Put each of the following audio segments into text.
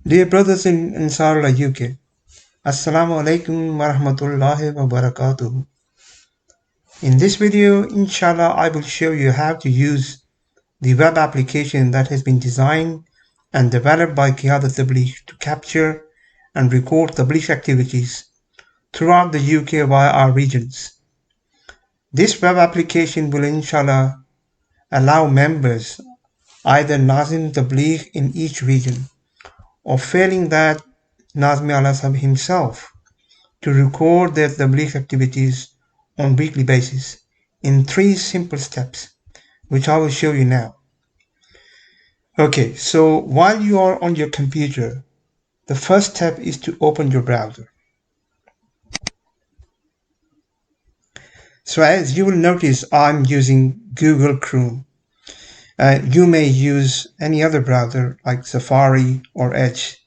Dear brothers in Ansarullah UK, Assalamu alaikum wa rahmatullahi wa barakatuh. In this video, inshallah, I will show you how to use the web application that has been designed and developed by Qiadat Tabligh to capture and record Tabligh activities throughout the UK via our regions. This web application will inshallah allow members either Nazim Tabligh in each region or failing that Nazmi Allah Sahib himself to record their Tabligh activities on weekly basis in 3 simple steps, which I will show you now. Okay, so while you are on your computer, the first step is to open your browser. So as you will notice, I'm using Google Chrome. You may use any other browser like Safari or Edge,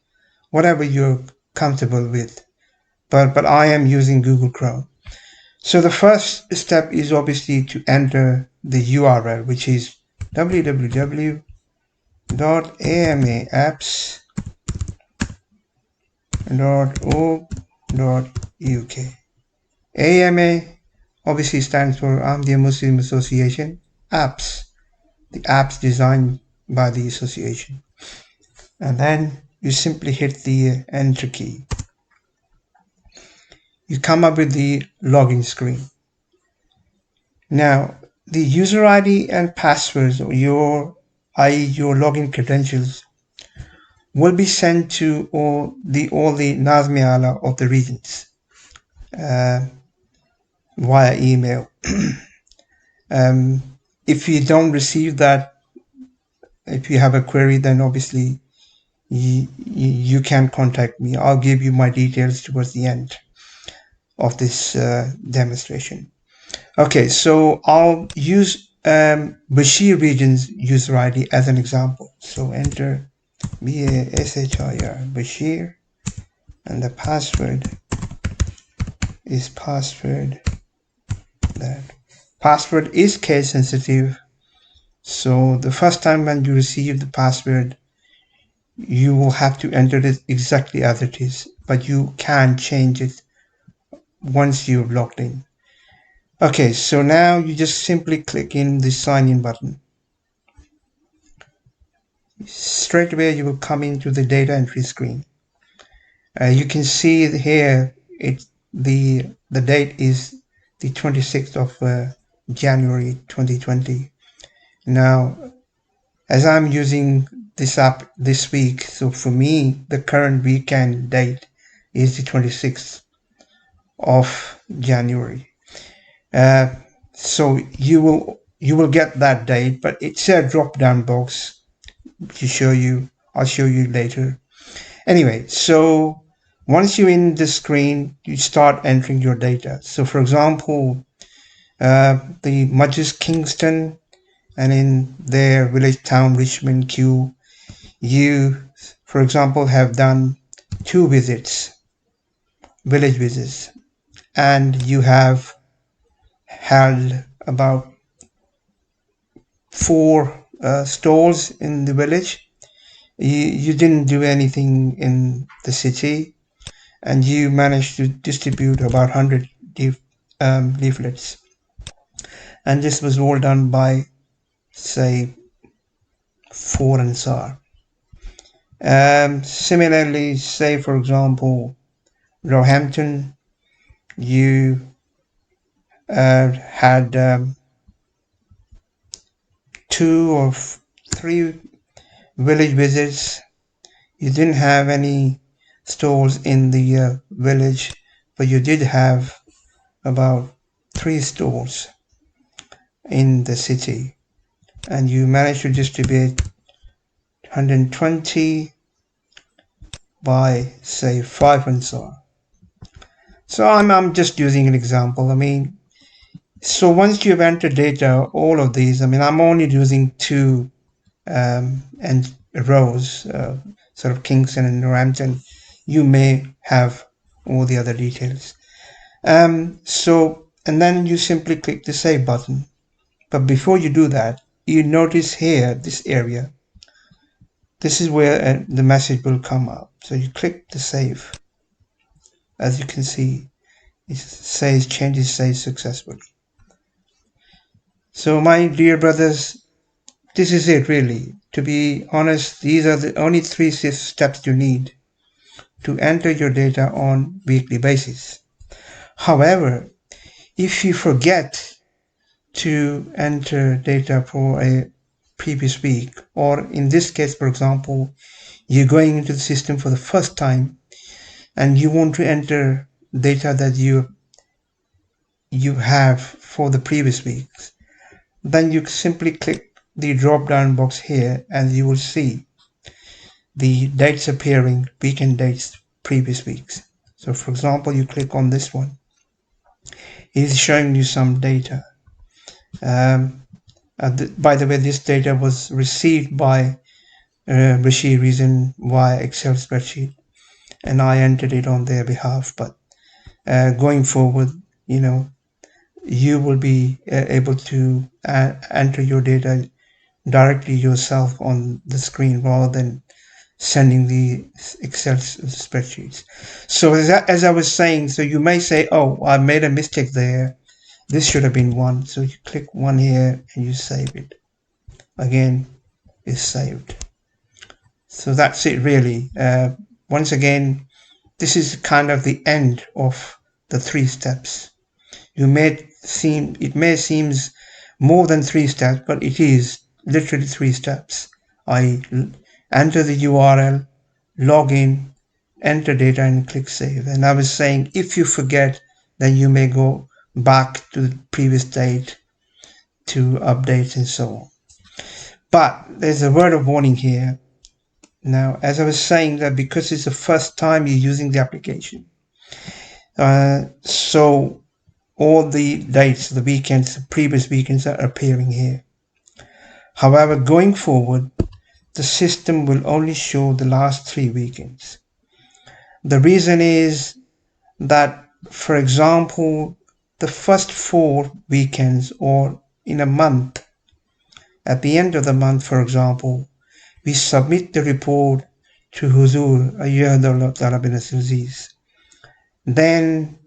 whatever you're comfortable with, but I am using Google Chrome. So the first step is obviously to enter the URL, which is www.amaapps.org.uk. AMA obviously stands for Ahmadiyya Muslim Association. Apps, the apps designed by the association. And then you simply hit the enter key. You come up with the login screen. Now, the user ID and passwords, or your login credentials, will be sent to all the Nazmi Allah of the regions via email. If you don't receive that, if you have a query, then obviously you can contact me. I'll give you my details towards the end of this demonstration. Okay, so I'll use Bashir region's user ID as an example. So enter BASHIR, Bashir, and the password is password. That password is case sensitive, so the first time when you receive the password, you will have to enter it exactly as it is, but you can change it once you've logged in. Okay, so now you just simply click in the sign in button. Straight away you will come into the data entry screen. You can see here the date is the 26th of January 2020. Now, as I'm using this app this week, so for me the current weekend date is the 26th of January. So you will get that date, but it's a drop down box to show you. I'll show you later. Anyway, so once you're in the screen, you start entering your data. So for example, the Majlis Kingston, and in their village town Richmond Q, you for example have done 2 visits, village visits, and you have held about 4 stores in the village. You didn't do anything in the city, and you managed to distribute about 100 leaflets, and this was all done by, say, 4 Ansar. Similarly, say for example Roehampton, you had 2 or 3 village visits. You didn't have any stores in the village, but you did have about 3 stores in the city, and you managed to distribute 120 by, say, 5 Ansar. So I'm just using an example. I mean, so once you've entered data, all of these, I mean, I'm only using 2 and rows, sort of Kingston and Northampton. You may have all the other details. So, and then you simply click the save button. But before you do that, you notice here, this area, this is where the message will come up. So you click the save. As you can see, it says changes saved successfully. So my dear brothers, this is it really. To be honest, these are the only 3 steps you need to enter your data on weekly basis. However, if you forget to enter data for a previous week, or in this case, for example, you're going into the system for the first time and you want to enter data that you have for the previous weeks, then you simply click the drop down box here and you will see the dates appearing, weekend dates, previous weeks. So for example, you click on this one, it is showing you some data. By the way, this data was received by Rashid Reason via Excel spreadsheet, and I entered it on their behalf. But going forward, you will be able to enter your data directly yourself on the screen rather than sending the Excel spreadsheets. So as I was saying, so you may say, oh, I made a mistake there. This should have been 1. So you click 1 here and you save it. Again, it's saved. So that's it really. Once again, this is kind of the end of the 3 steps. It may seem more than 3 steps, but it is literally 3 steps. I enter the URL, log in, enter data and click save. And I was saying, if you forget, then you may go back to the previous date to update and so on. But there's a word of warning here. Now, as I was saying, that because it's the first time you're using the application, so all the dates, the weekends, the previous weekends are appearing here. However, going forward, the system will only show the last 3 weekends. The reason is that, for example, the first 4 weekends or in a month, at the end of the month, for example, we submit the report to Huzur Qiadat bin Aziz. Then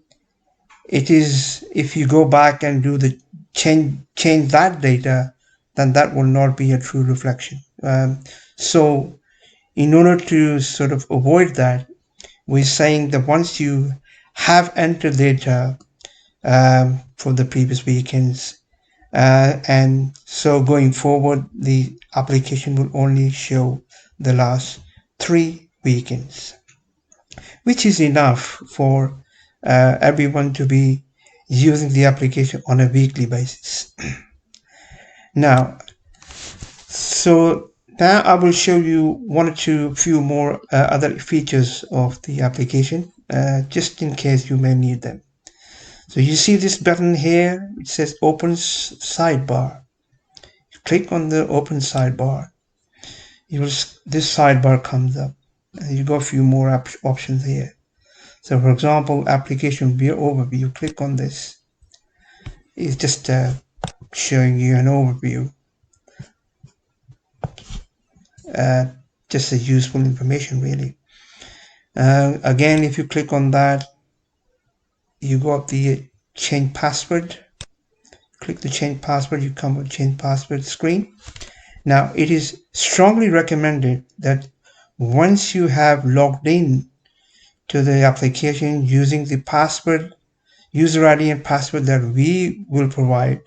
it is, if you go back and do the change that data, then that will not be a true reflection. So in order to sort of avoid that, we're saying that once you have entered data for the previous weekends, and so going forward, the application will only show the last 3 weekends, which is enough for everyone to be using the application on a weekly basis. Now I will show you one or few more other features of the application, just in case you may need them. So you see this button here, it says open sidebar. Click on the open sidebar. This sidebar comes up and you got a few more options here. So for example, application view overview, click on this. It's just showing you an overview, just a useful information really. Again, if you click on that, you got the change password. Click the change password, you come with change password screen. Now it is strongly recommended that once you have logged in to the application using the password, user ID and password that we will provide,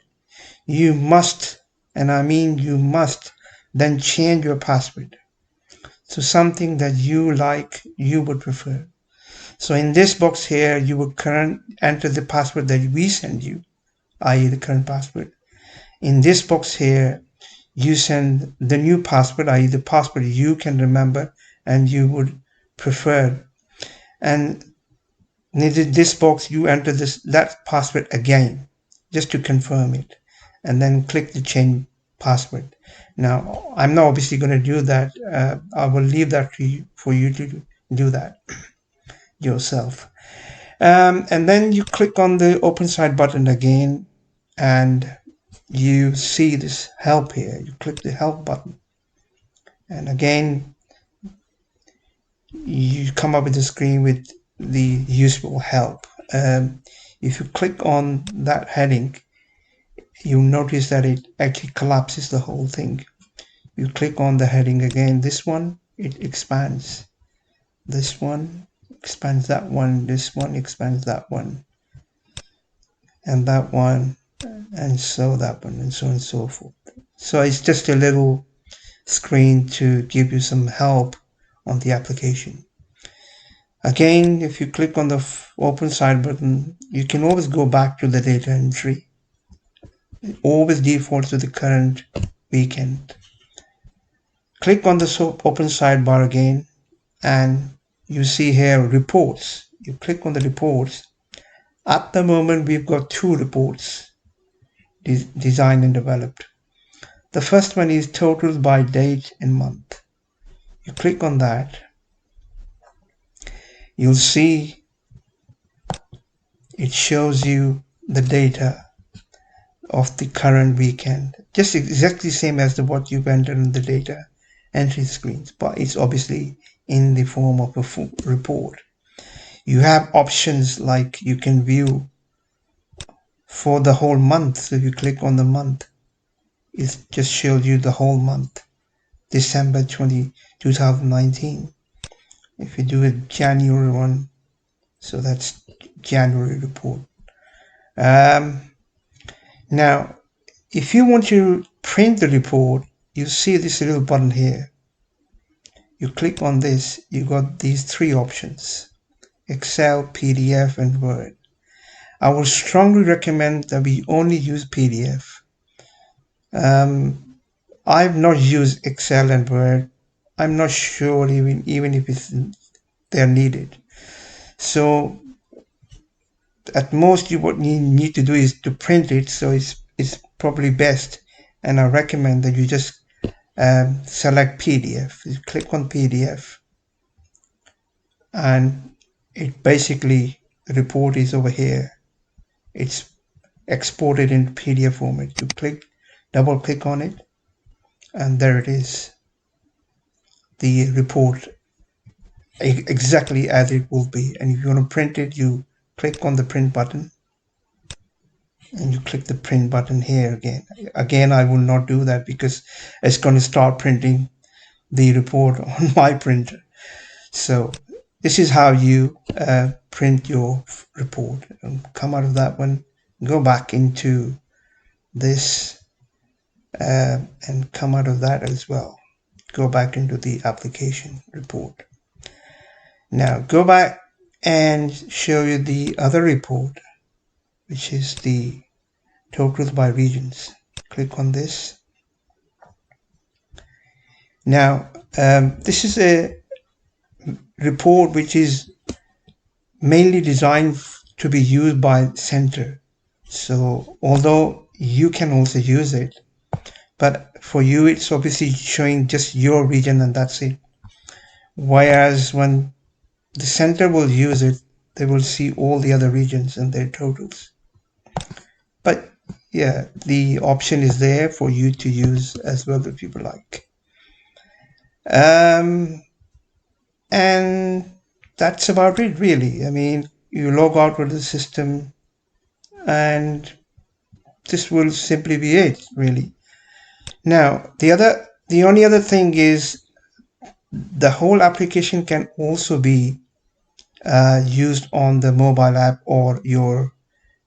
you must, and I mean you must, then change your password to something that you would prefer. So in this box here, you will enter the password that we send you, i.e. the current password. In this box here, you send the new password, i.e. the password you can remember and you would prefer. And in this box, you enter that password again, just to confirm it, and then click the change password. Now, I'm not obviously going to do that. I will leave that for you to do that yourself. And then you click on the open site button again, and you see this help here. You click the help button, and again you come up with a screen with the useful help. If you click on that heading, you'll notice that it actually collapses the whole thing. You click on the heading again, this one, it expands. This one expands that one, this one expands that one, and that one, and so that one, and so on and so forth. So it's just a little screen to give you some help on the application. Again, if you click on the open side button, you can always go back to the data entry. It always defaults to the current weekend. Click on the open sidebar again, and you see here reports. You click on the reports. At the moment, we've got two reports designed and developed. The first one is totals by date and month. You click on that, you'll see it shows you the data of the current weekend, just exactly same as what you've entered in the data entry screens, but it's obviously in the form of a full report. You have options like you can view for the whole month. So if you click on the month, it just shows you the whole month, December 2019. If you do it January 1, so that's January report. Now, if you want to print the report, you see this little button here. You click on this, you got these three options: Excel, PDF, and Word. I would strongly recommend that we only use PDF. I've not used Excel and Word. I'm not sure even if they're needed. So at most what you need to do is to print it, so it's probably best, and I recommend that you just select PDF. You click on PDF, and it basically, the report is over here. It's exported in PDF format. You double click on it, and there it is, the report exactly as it will be. And if you want to print it, you click on the print button, and you click the print button here again. I will not do that because it's going to start printing the report on my printer. So this is how you print your report. Come out of that one, go back into this, and come out of that as well. Go back into the application report. Now go back and show you the other report, which is the totals by regions. Click on this. Now this is a report which is mainly designed to be used by center. So although you can also use it, but for you it's obviously showing just your region and that's it. Whereas when the center will use it, they will see all the other regions and their totals. But yeah, the option is there for you to use as well if you like. And that's about it really. I mean, you log out with the system, and this will simply be it really. Now the only other thing is the whole application can also be used on the mobile app or your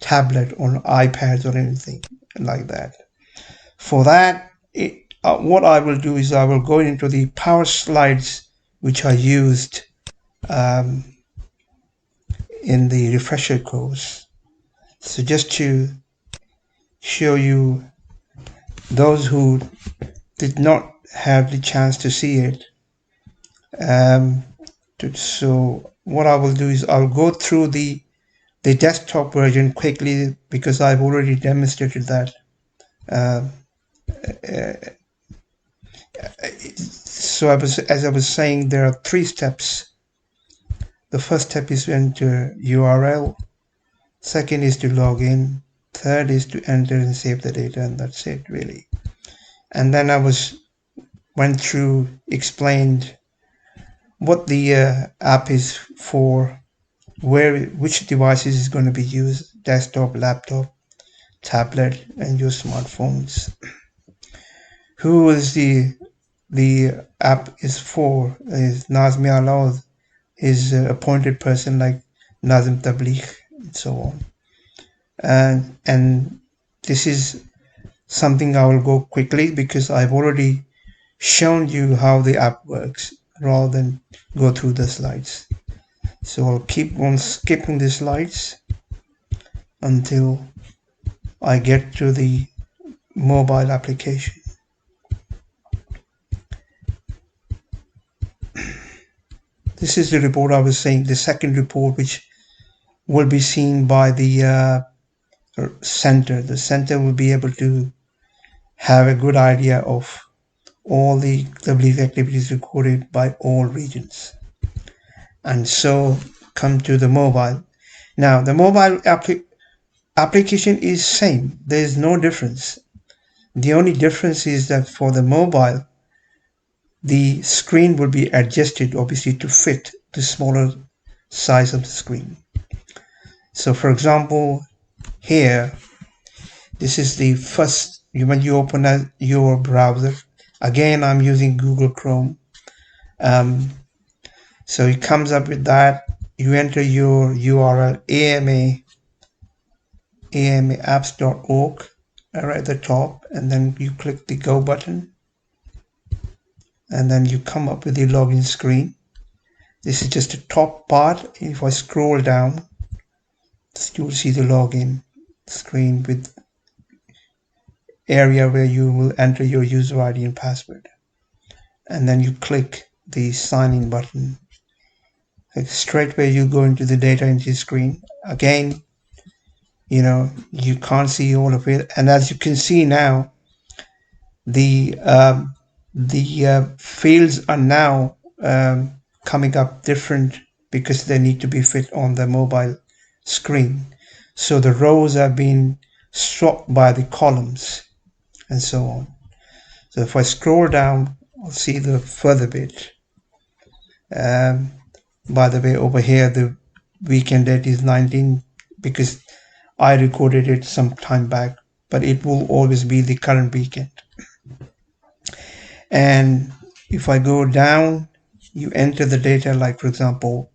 tablet or iPads or anything like that. For that, what I will do is I will go into the power slides which I used in the refresher course. So just to show you those who did not have the chance to see it, so what I will do is I'll go through the desktop version quickly because I've already demonstrated that. So as I was saying, there are 3 steps. The first step is to enter URL. Second is to log in. Third is to enter and save the data, and that's it really. And then I went through, explained what the app is for, which devices is going to be used: desktop, laptop, tablet, and your smartphones. Who is the app is for? Is Nazmi Allah, his appointed person like Nazim Tabligh and so on. And this is something I will go quickly because I've already shown you how the app works rather than go through the slides. So I'll keep on skipping the slides until I get to the mobile application. This is the report I was saying, the second report, which will be seen by the center. The center will be able to have a good idea of all the Tabligh activities recorded by all regions. And so come to the mobile. Now the mobile application is same. There is no difference. The only difference is that for the mobile, the screen will be adjusted obviously to fit the smaller size of the screen. So for example, here, this is the first, when you open your browser. Again, I'm using Google Chrome. So it comes up with that. You enter your URL AmaApps.org right at the top, and then you click the Go button. And then you come up with the login screen. This is just the top part. If I scroll down, you will see the login screen with area where you will enter your user ID and password. And then you click the sign in button. Straight away you go into the data entry screen. Again, you can't see all of it. And as you can see now, the fields are now coming up different because they need to be fit on the mobile screen. So the rows have been swapped by the columns and so on. So if I scroll down, I'll see the further bit. By the way, over here the weekend date is 19 because I recorded it some time back, but it will always be the current weekend. And if I go down, you enter the data, like for example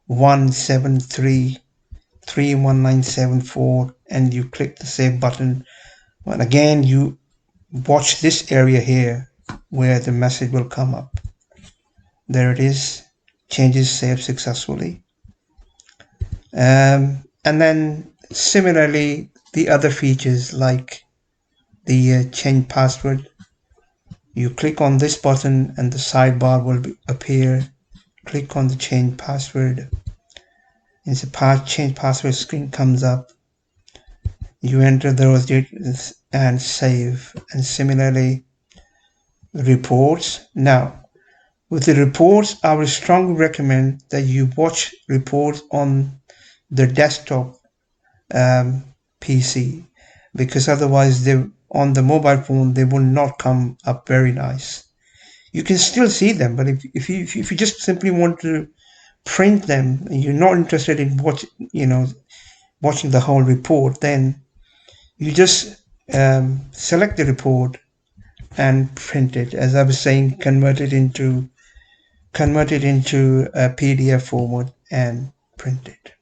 1733197 and you click the save button. And again, you watch this area here where the message will come up. There it is, changes saved successfully. And then similarly, the other features like the change password. You click on this button and the sidebar will appear. Click on the change password. And the change password screen comes up. You enter those details and save. And similarly, reports. Now, with the reports, I would strongly recommend that you watch reports on the desktop PC, because otherwise on the mobile phone they will not come up very nice. You can still see them, but if you just simply want to print them and you're not interested in watching the whole report, then you just select the report and print it. As I was saying, convert it into a PDF format and print it.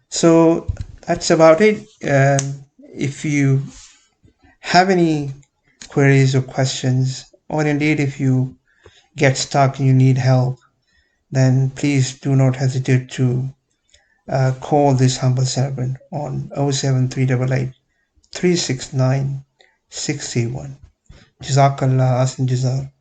So that's about it. If you have any queries or questions, or indeed if you get stuck and you need help, then please do not hesitate to call this humble servant on 07388 369 631. Jazakallah Asin Jazak.